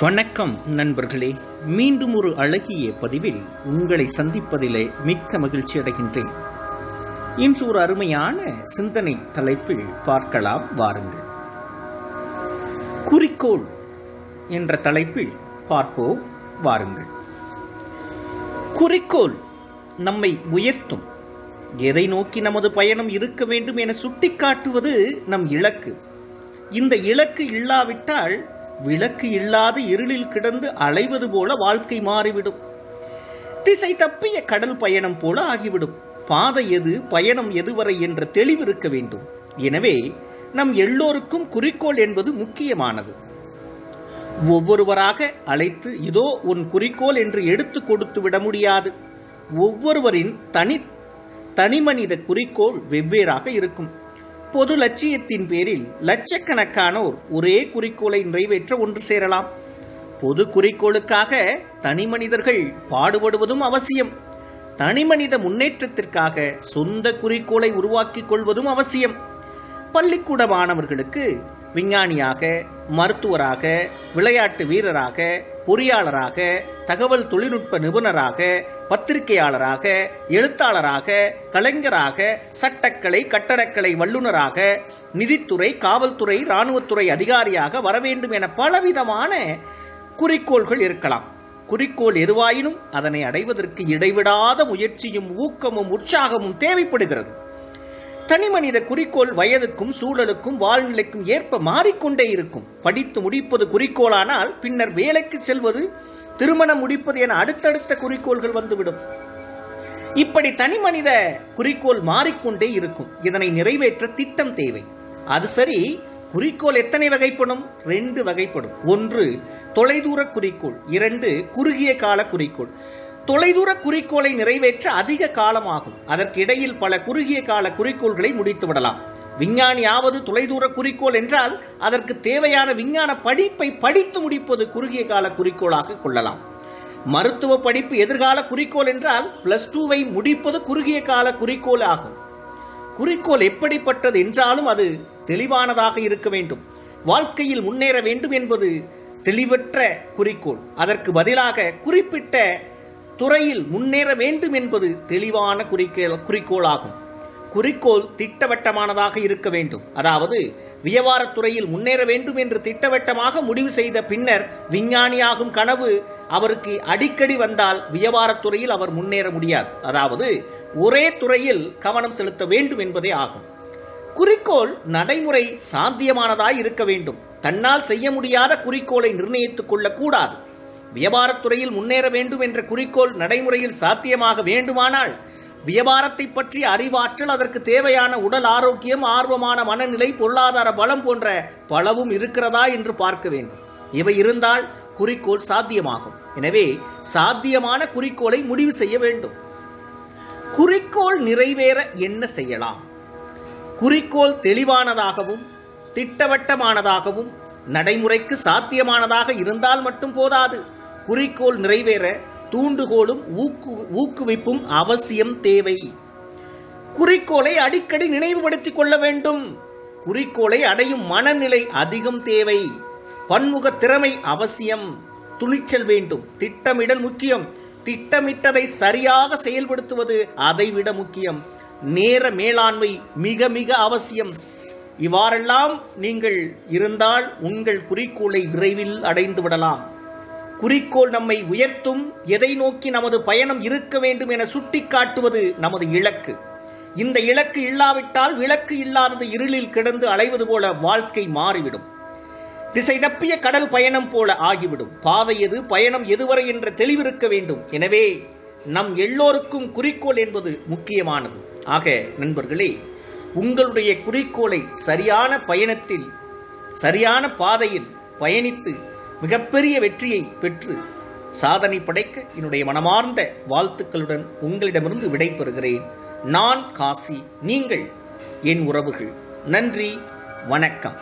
வணக்கம் நண்பர்களே, மீண்டும் ஒரு அழகிய பதிவில் உங்களை சந்திப்பதிலே மிக்க மகிழ்ச்சி அடைகின்றேன். இன்று ஒரு அருமையான சிந்தனை தலைப்பில் பார்க்கலாம் வாருங்கள். குறிக்கோள் என்ற தலைப்பில் பார்ப்போம் வாருங்கள். குறிக்கோள் நம்மை உயர்த்தும், எதை நோக்கி நமது பயணம் இருக்க வேண்டும் என சுட்டிக்காட்டுவது நம் இலக்கு. இந்த இலக்கு இல்லாவிட்டால் விளக்கு இல்லாத இருளில் கிடந்து அலைவது போல வாழ்க்கை மாறிவிடும். திசை தப்பிய கடல் பயணம் போல ஆகிவிடும். பாதை எது, பயணம் எதுவரை என்ற தெளிவு இருக்க வேண்டும். எனவே நம் எல்லோருக்கும் குறிக்கோள் என்பது முக்கியமானது. ஒவ்வொருவராக அழைத்து இதோ உன் குறிக்கோள் என்று எடுத்து கொடுத்து விட முடியாது. ஒவ்வொருவரின் தனிமனித குறிக்கோள் வெவ்வேறாக இருக்கும். பொது லட்சியத்தின் பேரில் லட்சக்கணக்கானோர் ஒரே குறிக்கோளை நிறைவேற்ற ஒன்று சேரலாம். பொது குறிக்கோளுக்காக தனி மனிதர்கள் பாடுபடுவதும் அவசியம். தனிமனித முன்னேற்றத்திற்காக சொந்த குறிக்கோளை உருவாக்கிக் கொள்வதும் அவசியம். பள்ளிக்கூட மாணவர்களுக்கு விஞ்ஞானியாக, மருத்துவராக, விளையாட்டு வீரராக, பொறியாளராக, தகவல் தொழில்நுட்ப நிபுணராக, பத்திரிகையாளராக, எழுத்தாளராக, கலைஞராக, சட்டக்கலை கட்டடக்கலை வல்லுநராக, நிதித்துறை, காவல்துறை, இராணுவத்துறை அதிகாரியாக வர வேண்டும் என பலவிதமான குறிக்கோள்கள் இருக்கலாம். குறிக்கோள் எதுவாயினும் அதனை அடைவதற்கு இடைவிடாத முயற்சியும் ஊக்கமும் உற்சாகமும் தேவைப்படுகிறது. தனிமனித குறிக்கோள் வயதுக்கும் சூழலுக்கும் வாழ்நிலைக்கும் ஏற்ப மாறிக்கொண்டே இருக்கும். படித்து முடிப்பது குறிக்கோளானால் பின்னர் வேலைக்கு செல்வது, திருமணம் முடிப்பது என அடுத்தடுத்த குறிக்கோள்கள் வந்துவிடும். இப்படி தனிமனித குறிக்கோள் மாறிக்கொண்டே இருக்கும். இதனை நிறைவேற்ற திட்டம் தேவை. அது சரி, குறிக்கோள் எத்தனை வகைப்படும்? 2 வகைப்படும். 1 தொலைதூர குறிக்கோள், 2 குறுகிய கால குறிக்கோள். தொலைதூர குறிக்கோளை நிறைவேற்ற அதிக காலமாகும். அதற்கு இடையில் பல குறுகிய கால குறிக்கோள்களை முடித்து விடலாம். விஞ்ஞானி ஆவது தொலைதூர குறிக்கோள் என்றால் அதற்கு தேவையான விஞ்ஞான படிப்பை படித்து முடிப்பது குறுகிய கால குறிக்கோளாக கொள்ளலாம். மருத்துவ படிப்பு எதிர்கால குறிக்கோள் என்றால் +2 முடிப்பது குறுகிய கால குறிக்கோள் ஆகும். குறிக்கோள் எப்படிப்பட்டது என்றாலும் அது தெளிவானதாக இருக்க வேண்டும். வாழ்க்கையில் முன்னேற வேண்டும் என்பது தெளிவற்ற குறிக்கோள். அதற்கு பதிலாக குறிப்பிட்ட துறையில் முன்னேற வேண்டும் என்பது தெளிவான குறிக்கோளாகும். குறிக்கோள் திட்டவட்டமானதாக இருக்க வேண்டும். அதாவது வியாபாரத் துறையில் முன்னேற வேண்டும் என்று திட்டவட்டமாக முடிவு செய்த பின்னர் விஞ்ஞானியாகும் கனவு அவருக்கு அடிக்கடி வந்தால் வியாபாரத் துறையில் அவர் முன்னேற முடியாது. அதாவது ஒரே துறையில் கவனம் செலுத்த வேண்டும் என்பதே ஆகும். குறிக்கோள் நடைமுறை சாத்தியமானதாய் இருக்க வேண்டும். தன்னால் செய்ய முடியாத குறிக்கோளை நிர்ணயித்துக் கொள்ளக்கூடாது. வியாபாரத்துறையில் முன்னேற வேண்டும் என்ற குறிக்கோள் நடைமுறையில் சாத்தியமாக வேண்டுமானால் வியாபாரத்தை பற்றிய அறிவாற்றல், அதற்கு தேவையான உடல் ஆரோக்கியம், ஆர்வமான மனநிலை, பொருளாதார பலம் போன்ற பலவும் இருக்கிறதா என்று பார்க்க வேண்டும். இவை இருந்தால் குறிக்கோள் சாத்தியமாகும். எனவே சாத்தியமான குறிக்கோளை முடிவு செய்ய வேண்டும். குறிக்கோள் நிறைவேற என்ன செய்யலாம்? குறிக்கோள் தெளிவானதாகவும் திட்டவட்டமானதாகவும் நடைமுறைக்கு சாத்தியமானதாக இருந்தால் மட்டும் போதாது. குறிக்கோள் நிறைவேற தூண்டுகோலும் ஊக்குவிப்பும் அவசியம் தேவை. குறிக்கோளை அடிக்கடி நினைவுபடுத்திக் கொள்ள வேண்டும். குறிக்கோளை அடையும் மனநிலை அதிகம் தேவை. பன்முக திறமை அவசியம். துணிச்சல் வேண்டும். திட்டமிடல் முக்கியம். திட்டமிட்டதை சரியாக செயல்படுத்துவது அதைவிட முக்கியம். நேர மேலாண்மை மிக மிக அவசியம். இவ்வாறெல்லாம் நீங்கள் இருந்தால் உங்கள் குறிக்கோளை விரைவில் அடைந்து விடலாம். குறிக்கோள் நம்மை உயர்த்தும். எதை நோக்கி நமது பயணம் இருக்க வேண்டும் என சுட்டிக்காட்டுவது நமது இலக்கு. இந்த இலக்கு இல்லாவிட்டால் விளக்கு இல்லாதது இருளில் கிடந்து அலைவது போல வாழ்க்கை மாறிவிடும். திசை தப்பிய கடல் பயணம் போல ஆகிவிடும். பாதை எது, பயணம் எதுவரை என்ற தெளிவிருக்க வேண்டும். எனவே நம் எல்லோருக்கும் குறிக்கோள் என்பது முக்கியமானது. ஆக நண்பர்களே, உங்களுடைய குறிக்கோளை சரியான பயணத்தில், சரியான பாதையில் பயணித்து மிகப்பெரிய வெற்றியை பெற்று சாதனை படைக்க என்னுடைய மனமார்ந்த வாழ்த்துக்களுடன் உங்களிடமிருந்து விடைபெறுகிறேன். நான் காசி, நீங்கள் என் உறவுகள். நன்றி, வணக்கம்.